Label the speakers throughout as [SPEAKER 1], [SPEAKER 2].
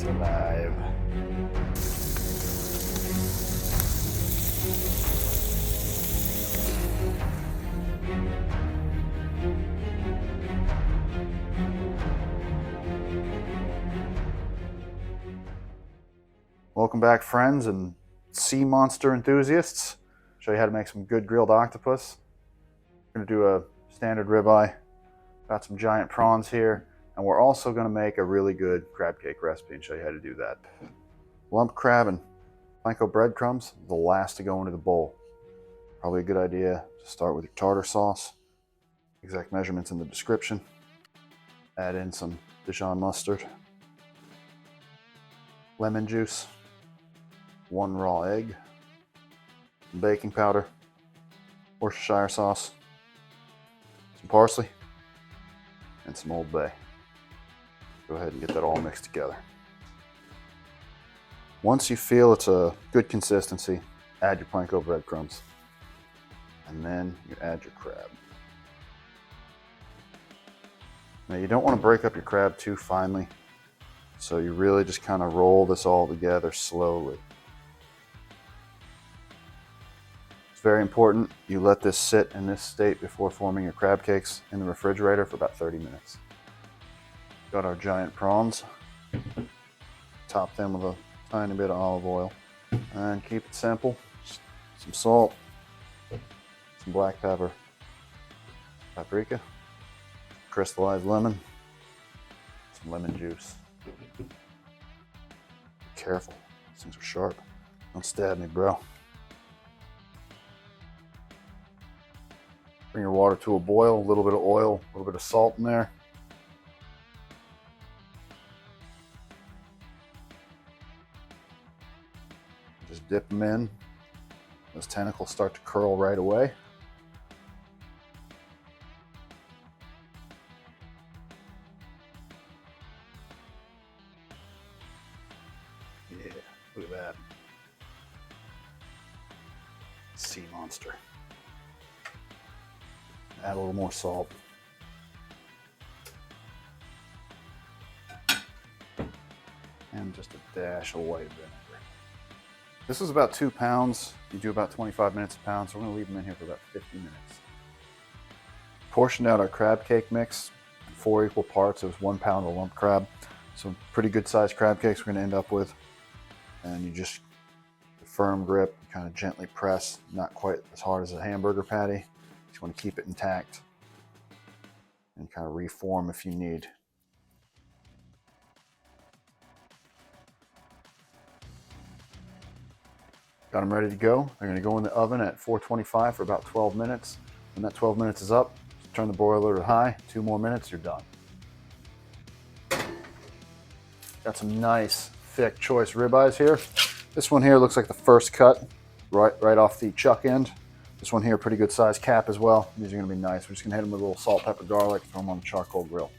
[SPEAKER 1] It's alive. Welcome back, friends and sea monster enthusiasts. Show you how to make some good grilled octopus. We're going to do a standard ribeye. Got some giant prawns here, and we're also going to make a really good crab cake recipe and show you how to do that. Lump crab and panko breadcrumbs, the last to go into the bowl. Probably a good idea to start with your tartar sauce. Exact measurements in the description. Add in some Dijon mustard, lemon juice, 1 raw egg, some baking powder, Worcestershire sauce, some parsley, and some Old Bay. Go ahead and get that all mixed together. Once you feel it's a good consistency, add your panko breadcrumbs. And then you add your crab. Now you don't want to break up your crab too finely, so you really just kind of roll this all together slowly. It's very important you let this sit in this state before forming your crab cakes in the refrigerator for about 30 minutes. Got our giant prawns. Top them with a tiny bit of olive oil. And keep it simple. Some salt, some black pepper, paprika, crystalized lemon, some lemon juice. Be careful, these things are sharp. Don't stab me, bro. Bring your water to a boil, a little bit of oil, a little bit of salt in there. Just dip them in. Those tentacles start to curl right away. Yeah, look at that. Sea monster. Add a little more salt. And just a dash of white vinegar. This is about 2 pounds. You do about 25 minutes a pound, so we're gonna leave them in here for about 50 minutes. Portioned out our crab cake mix in 4 equal parts. It was 1 pound of lump crab. So pretty good sized crab cakes we're gonna end up with. And you just, the firm grip, kind of gently press, not quite as hard as a hamburger patty. You want to keep it intact and kind of reform if you need. Got them ready to go. They're going to go in the oven at 425 for about 12 minutes. When that 12 minutes is up, turn the broiler to high. 2 more minutes, you're done. Got some nice thick choice ribeyes here. This one here looks like the first cut right off the chuck end. This one here, pretty good size cap as well. These are gonna be nice. We're just gonna hit them with a little salt, pepper, garlic, throw them on the charcoal grill.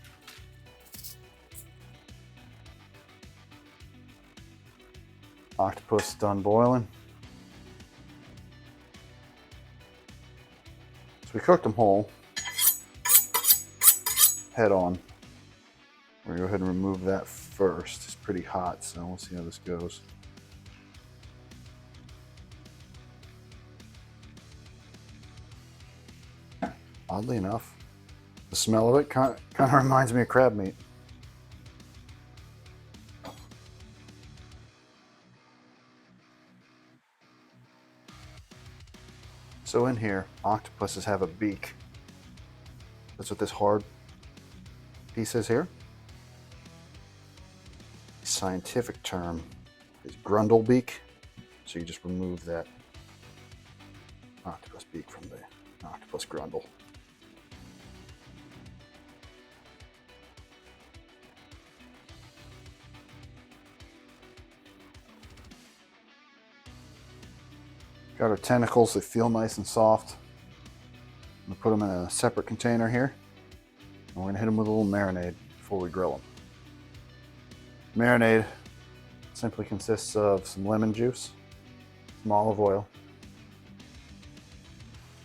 [SPEAKER 1] Octopus done boiling. So we cooked them whole, head on. We're gonna go ahead and remove that first. It's pretty hot, so we'll see how this goes. Oddly enough, the smell of it kind of reminds me of crab meat. So in here, octopuses have a beak. That's what this hard piece is here. The scientific term is grundle beak. So you just remove that octopus beak from the octopus grundle. Got our tentacles, they feel nice and soft. I'm gonna put them in a separate container here. And we're gonna hit them with a little marinade before we grill them. Marinade simply consists of some lemon juice, some olive oil,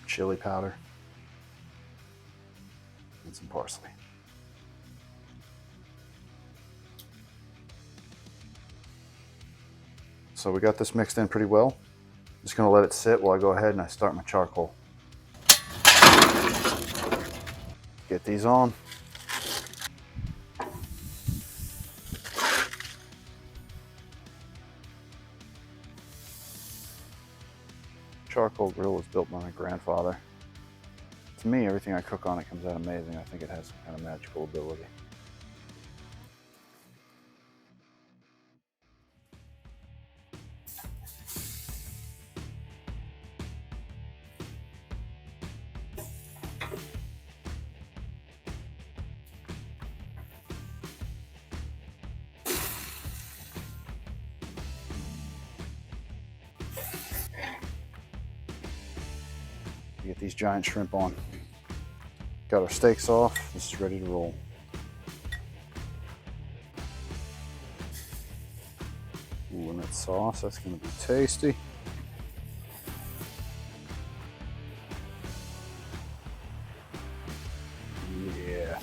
[SPEAKER 1] chili powder, and some parsley. So we got this mixed in pretty well. Just gonna let it sit while I go ahead and I start my charcoal. Get these on. Charcoal grill was built by my grandfather. To me, everything I cook on it comes out amazing. I think it has some kind of magical ability. Get these giant shrimp on. Got our steaks off. This is ready to roll. Ooh, and that sauce, that's gonna be tasty. Yeah.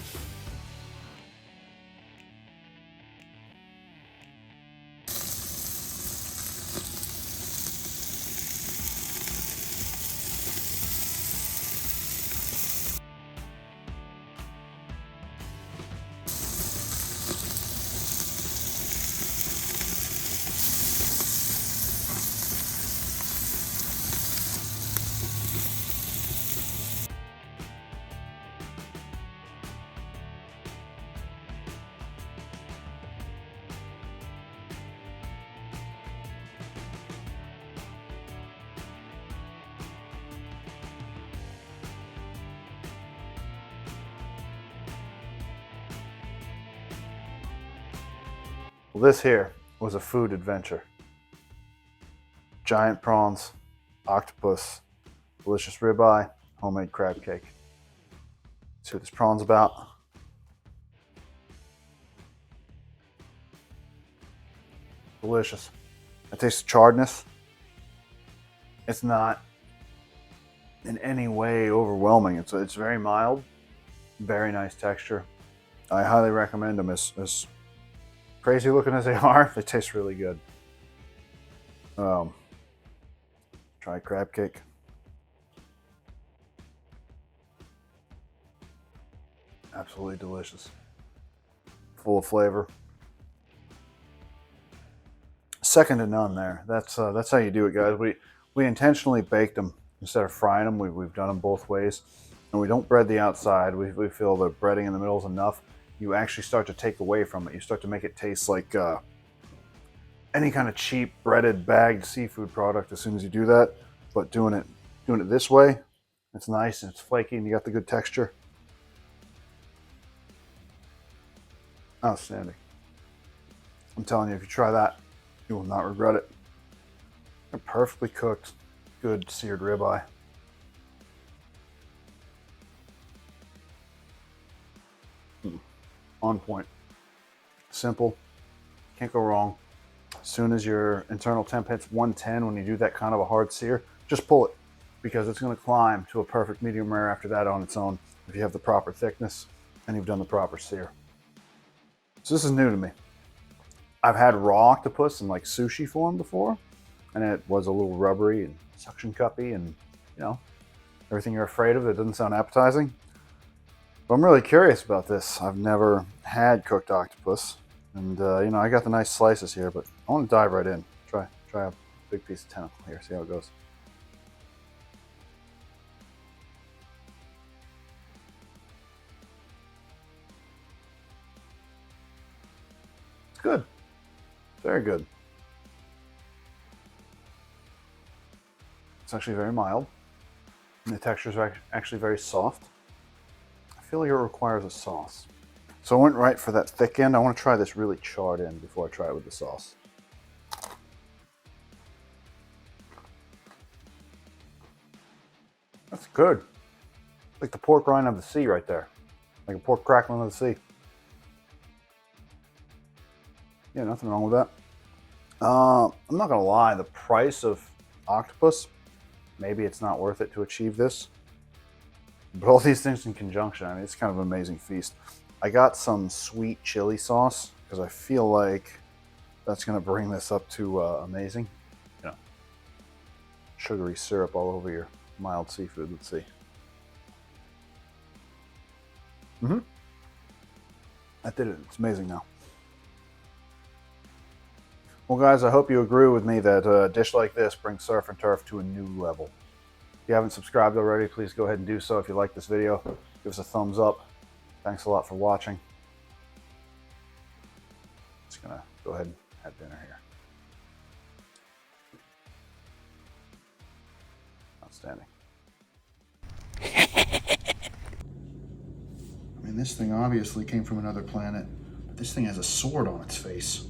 [SPEAKER 1] Well, this here was a food adventure. Giant prawns, octopus, delicious ribeye, homemade crab cake. See what this prawn's about. Delicious. I taste the charredness. It's not in any way overwhelming. It's very mild, very nice texture. I highly recommend them. As crazy looking as they are, they taste really good. Try crab cake. Absolutely delicious. Full of flavor. Second to none there. That's how you do it, guys. We intentionally baked them instead of frying them. We've done them both ways. And we don't bread the outside. We feel the breading in the middle is enough. You actually start to take away from it. You start to make it taste like any kind of cheap breaded bagged seafood product as soon as you do that. But doing it this way, it's nice and it's flaky and you got the good texture. Outstanding. I'm telling you, if you try that, you will not regret it. A perfectly cooked, good seared ribeye. On point. Simple. Can't go wrong. As soon as your internal temp hits 110, when you do that kind of a hard sear, just pull it, because it's going to climb to a perfect medium rare after that on its own if you have the proper thickness and you've done the proper sear. So this is new to me. I've had raw octopus in like sushi form before, and it was a little rubbery and suction cuppy and, you know, everything you're afraid of that doesn't sound appetizing. But I'm really curious about this. I've never had cooked octopus, and you know, I got the nice slices here, but I want to dive right in. Try a big piece of tentacle here, see how it goes. It's good. Very good. It's actually very mild. And the textures are actually very soft. I feel like it requires a sauce. So I went right for that thick end. I want to try this really charred end before I try it with the sauce. That's good. Like the pork rind of the sea right there. Like a pork crackling of the sea. Yeah, nothing wrong with that. I'm not gonna lie, the price of octopus, maybe it's not worth it to achieve this. But all these things in conjunction, I mean, it's kind of an amazing feast. I got some sweet chili sauce because I feel like That's going to bring this up to amazing. You know, sugary syrup all over your mild seafood. Let's see. That did it. It's amazing now. Well, guys, I hope you agree with me that a dish like this brings surf and turf to a new level. If you haven't subscribed already, please go ahead and do so. If you like this video, give us a thumbs up. Thanks a lot for watching. Just gonna go ahead and have dinner here. Outstanding. I mean, this thing obviously came from another planet, but this thing has a sword on its face.